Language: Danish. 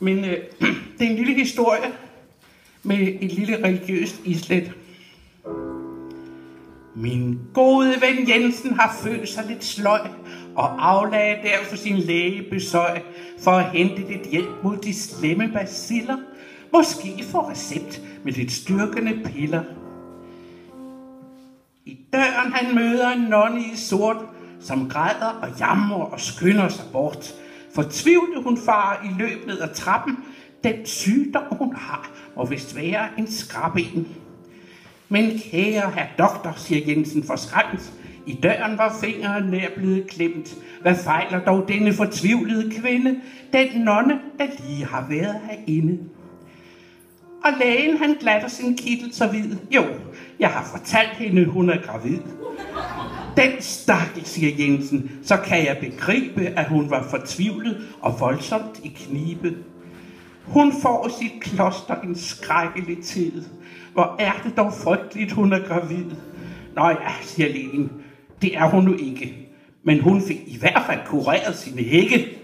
Men det er en lille historie med et lille religiøst islet. Min gode ven Jensen har følt sig lidt sløj og aflagde derfor sin lægebesøg for at hente lidt hjælp mod de slemme baciller. Måske få recept med lidt styrkende piller. I døren han møder en nonne i sort, som græder og jammer og skynder sig bort. Fortvivlet hun farer i løb ned ad trappen. Den sygdom hun har må vist være en skrabben. Men kære herr doktor, siger Jensen forskræmt. I døren var fingeren nær blevet klemt. Hvad fejler dog denne fortvivlede kvinde? Den nonne, der lige har været herinde. Og lægen han glatter sin kittel så hvid. Jo, jeg har fortalt hende, hun er gravid. Den stakkel, siger Jensen, så kan jeg begribe, at hun var fortvivlet og voldsomt i knibe. Hun får i sit kloster en skrækkelig tid. Hvor er det dog frygteligt, hun er gravid. Nå ja, siger lægen, det er hun nu ikke. Men hun fik i hvert fald kureret sine hække.